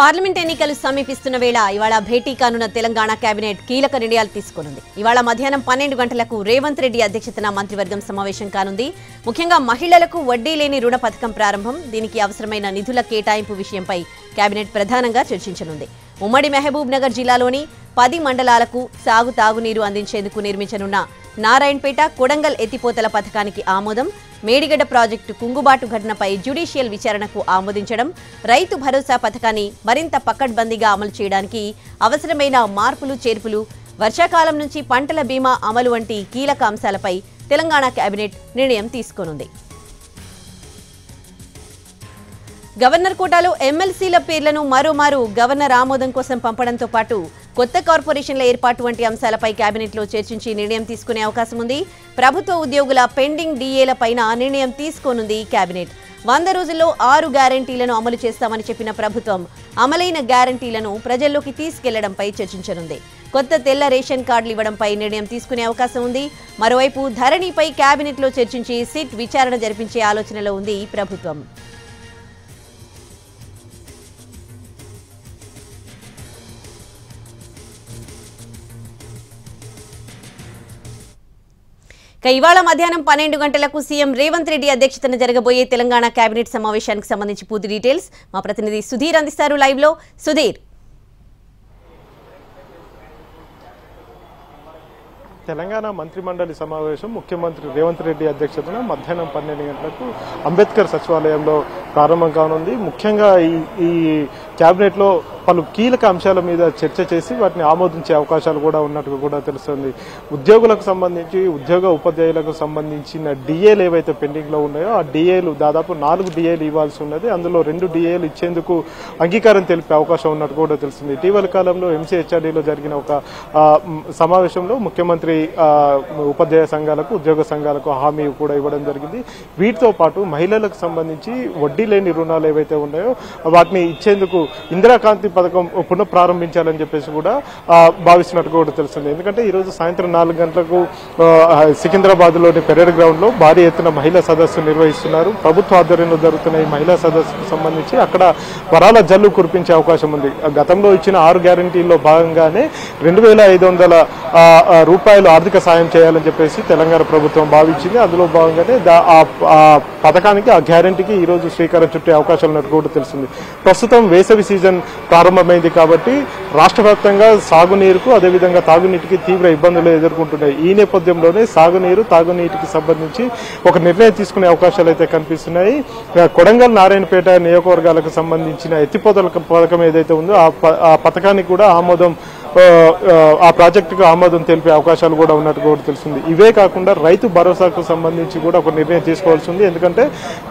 Parliament ఎన్నికలు సమీపిస్తున్న వేళ ఇవాళ భేటీ కానున్న తెలంగాణ కేబినెట్ కీలక నిర్ణయాలు తీసుకునుంది. ఇవాళ మధ్యాహ్నం 12 గంటలకు రేవంత్ రెడ్డి అధ్యక్షతన మంత్రివర్గం సమావేశం కానుంది. ముఖ్యంగా మహిళలకు వడ్డీ లేని రుణ పథకం ప్రారంభం, దీనికి అవసరమైన నిధుల కేటాయింపు విషయంపై కేబినెట్ ప్రధానంగా చర్చించనుంది. ఉమ్మడి మహబూబ్ నగర్ జిల్లాలోని 10 మండలాలకు తాగునీరు అందించేందుకు నిర్మించనున్న నారాయణపేట కొడంగల్ ఎత్తిపోతల పథకానికి ఆమోదం, మేడిగడ్డ ప్రాజెక్టు కుంగుబాటు ఘటనపై జ్యుడిషియల్ విచారణకు ఆమోదించడం, రైతు భరోసా పథకాన్ని మరింత పకడ్బందీగా అమలు చేయడానికి అవసరమైన మార్పులు చేర్పులు, వర్షాకాలం నుంచి పంటల బీమా అమలు వంటి కీలక అంశాలపై తెలంగాణ కేబినెట్ నిర్ణయం తీసుకోనుంది. గవర్నర్ కోటాలో ఎమ్మెల్సీల పేర్లను మరోమారు గవర్నర్ ఆమోదం కోసం పంపడంతో పాటు కొత్త కార్పొరేషన్ల ఏర్పాటు వంటి అంశాలపై కేబినెట్లో చర్చించి నిర్ణయం తీసుకునే అవకాశం ఉంది. ప్రభుత్వ ఉద్యోగుల పెండింగ్ డీఏల పైన నిర్ణయం తీసుకోనుంది కేబినెట్. 100 రోజుల్లో 6 గ్యారంటీలను అమలు చేస్తామని చెప్పిన ప్రభుత్వం అమలైన గ్యారంటీలను ప్రజల్లోకి తీసుకెళ్లడంపై చర్చించనుంది. కొత్త తెల్ల రేషన్ కార్డులు ఇవ్వడంపై నిర్ణయం తీసుకునే అవకాశం ఉంది. మరోవైపు ధరణిపై కేబినెట్లో చర్చించి సిట్ విచారణ జరిపించే ఆలోచనలో ఉంది ప్రభుత్వం. ఇవాళ మధ్యాహ్నం 12 గంటలకు సీఎం రేవంత్ రెడ్డి అధ్యక్షతన జరగబోయే తెలంగాణ కేబినెట్ సమావేశానికి సంబంధించి పూర్తి డీటెయిల్స్ మా ప్రతినిధి సుధీర్ అందిస్తారు లైవ్ లో. సుధీర్, తెలంగాణ మంత్రిమండలి సమావేశం ముఖ్యమంత్రి రేవంత్ రెడ్డి అధ్యక్షతన మధ్యాహ్నం 12 గంటలకు అంబేద్కర్ సచివాలయంలో ప్రారంభం కానుంది. ముఖ్యంగా ఈ కేబినెట్లో పలు కీలక అంశాల మీద చర్చ చేసి వాటిని ఆమోదించే అవకాశాలు కూడా ఉన్నట్టుగా కూడా తెలుస్తుంది. ఉద్యోగులకు సంబంధించి ఉపాధ్యాయులకు సంబంధించిన డిఏలు ఏవైతే పెండింగ్ లో ఉన్నాయో ఆ డిఏలు దాదాపు 4 డిఏలు ఇవ్వాల్సి ఉన్నది. అందులో 2 డిఏలు ఇచ్చేందుకు అంగీకారం తెలిపే అవకాశం ఉన్నట్టు కూడా తెలుస్తుంది. ఇటీవల కాలంలో ఎంసీహెచ్ఆర్డీలో జరిగిన ఒక సమావేశంలో ముఖ్యమంత్రి ఉపాధ్యాయ సంఘాలకు ఉద్యోగ సంఘాలకు హామీ కూడా ఇవ్వడం జరిగింది. వీటితో పాటు మహిళలకు సంబంధించి వడ్డీ లేని రుణాలు ఏవైతే ఉన్నాయో వాటిని ఇచ్చేందుకు ఇందిరాకాంతి పథకం పునఃప్రారంభించాలని చెప్పేసి కూడా భావిస్తున్నట్టు కూడా తెలుస్తుంది. ఎందుకంటే ఈ రోజు సాయంత్రం 4 గంటలకు సికింద్రాబాద్ లోని పెరేడ్ గ్రౌండ్ లో భారీ ఎత్తున మహిళా సదస్సు నిర్వహిస్తున్నారు. ప్రభుత్వ ఆధ్వర్యంలో జరుగుతున్న ఈ మహిళా సదస్సుకు సంబంధించి అక్కడ వరాల జల్లు కురిపించే అవకాశం ఉంది. గతంలో ఇచ్చిన 6 గ్యారంటీల్లో భాగంగానే 2500 రూపాయలు ఆర్థిక సాయం చేయాలని చెప్పేసి తెలంగాణ ప్రభుత్వం భావించింది. అందులో భాగంగానే ఆ పథకానికి ఆ గ్యారంటీకి ఈ రోజు శ్రీకారం చుట్టే అవకాశాలు ఉన్నట్టు కూడా తెలుస్తుంది. ప్రస్తుతం వేసవి సీజన్ ప్రారంభమైంది కాబట్టి రాష్ట్ర వ్యాప్తంగా సాగునీరుకు అదేవిధంగా తాగునీటికి తీవ్ర ఇబ్బందులు ఎదుర్కొంటున్నాయి. ఈ నేపథ్యంలోనే సాగునీరు తాగునీటికి సంబంధించి ఒక నిర్ణయం తీసుకునే అవకాశాలు అయితే కనిపిస్తున్నాయి. కొడంగల్ నారాయణపేట నియోజకవర్గాలకు సంబంధించిన ఎత్తిపోతల పథకం ఏదైతే ఉందో ఆ పథకానికి కూడా ఆ ప్రాజెక్టుకు ఆమోదం తెలిపే అవకాశాలు కూడా ఉన్నట్టు కూడా తెలుస్తుంది. ఇవే కాకుండా రైతు భరోసాకు సంబంధించి కూడా ఒక నిర్ణయం తీసుకోవాల్సి ఉంది. ఎందుకంటే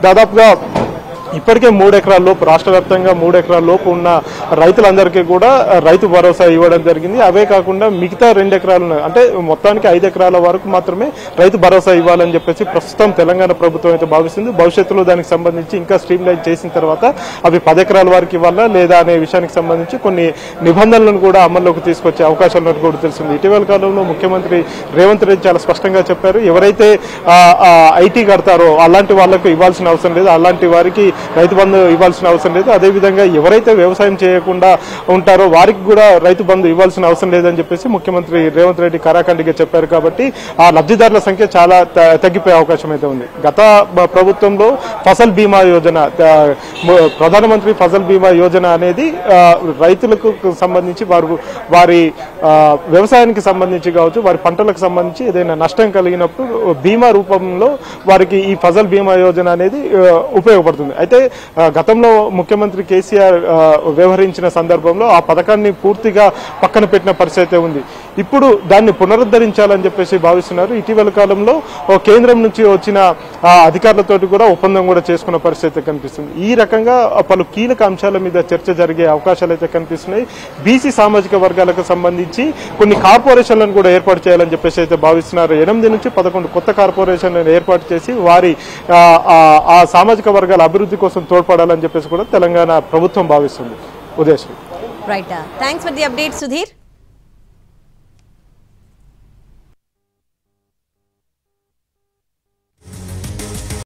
దాదాపుగా ఇప్పటికే 3 ఎకరాల లోపు రాష్ట్ర వ్యాప్తంగా 3 ఎకరాల లోపు ఉన్న రైతులందరికీ కూడా రైతు భరోసా ఇవ్వడం జరిగింది. అవే కాకుండా మిగతా 2 ఎకరాలు అంటే మొత్తానికి 5 ఎకరాల వరకు మాత్రమే రైతు భరోసా ఇవ్వాలని చెప్పేసి ప్రస్తుతం తెలంగాణ ప్రభుత్వం అయితే భావిస్తుంది. భవిష్యత్తులో దానికి సంబంధించి ఇంకా స్ట్రీమ్ లైన్ చేసిన తర్వాత అవి 10 ఎకరాల వరకు ఇవ్వాలా లేదా అనే విషయానికి సంబంధించి కొన్ని నిబంధనలను కూడా అమల్లోకి తీసుకొచ్చే అవకాశాలు ఉన్నట్టు కూడా తెలుస్తుంది. ఇటీవల కాలంలో ముఖ్యమంత్రి రేవంత్ రెడ్డి చాలా స్పష్టంగా చెప్పారు, ఎవరైతే ఐటీ కడతారో అలాంటి వాళ్లకు ఇవ్వాల్సిన అవసరం లేదు, అలాంటి వారికి రైతు బంధు ఇవ్వాల్సిన అవసరం లేదు. అదేవిధంగా ఎవరైతే వ్యవసాయం చేయకుండా ఉంటారో వారికి కూడా రైతు బంధు ఇవ్వాల్సిన అవసరం లేదని చెప్పేసి ముఖ్యమంత్రి రేవంత్ రెడ్డి కరాఖండిగా చెప్పారు. కాబట్టి ఆ లబ్ధిదారుల సంఖ్య చాలా తగ్గిపోయే అవకాశం అయితే ఉంది. గత ప్రభుత్వంలో ఫసల్ బీమా యోజన, ప్రధానమంత్రి ఫసల్ బీమా యోజన అనేది రైతులకు సంబంధించి వారి వ్యవసాయానికి సంబంధించి కావచ్చు, వారి పంటలకు సంబంధించి ఏదైనా నష్టం కలిగినప్పుడు బీమా రూపంలో వారికి ఈ ఫసల్ బీమా యోజన అనేది ఉపయోగపడుతుంది. అయితే గతంలో ముఖ్యమంత్రి కేసీఆర్ వ్యవహరించిన సందర్భంలో ఆ పథకాన్ని పూర్తిగా పక్కన పెట్టిన పరిస్థితి ఉంది. ఇప్పుడు దాన్ని పునరుద్ధరించాలని చెప్పేసి భావిస్తున్నారు. ఇటీవల కాలంలో కేంద్రం నుంచి వచ్చిన అధికారులతోటి కూడా ఒప్పందం కూడా చేసుకున్న పరిస్థితి కనిపిస్తుంది. ఈ రకంగా పలు కీలక అంశాల మీద చర్చ జరిగే అవకాశాలు అయితే కనిపిస్తున్నాయి. బీసీ సామాజిక వర్గాలకు సంబంధించి కొన్ని కార్పొరేషన్లను కూడా ఏర్పాటు చేయాలని చెప్పేసి అయితే భావిస్తున్నారు. 8 నుంచి 11 కొత్త కార్పొరేషన్లను ఏర్పాటు చేసి వారి ఆ సామాజిక వర్గాల అభివృద్ధి కోసం తోడ్పడాలని చెప్పేసి కూడా తెలంగాణ ప్రభుత్వం భావిస్తుంది. Udayasri, right, thanks for the update Sudheer.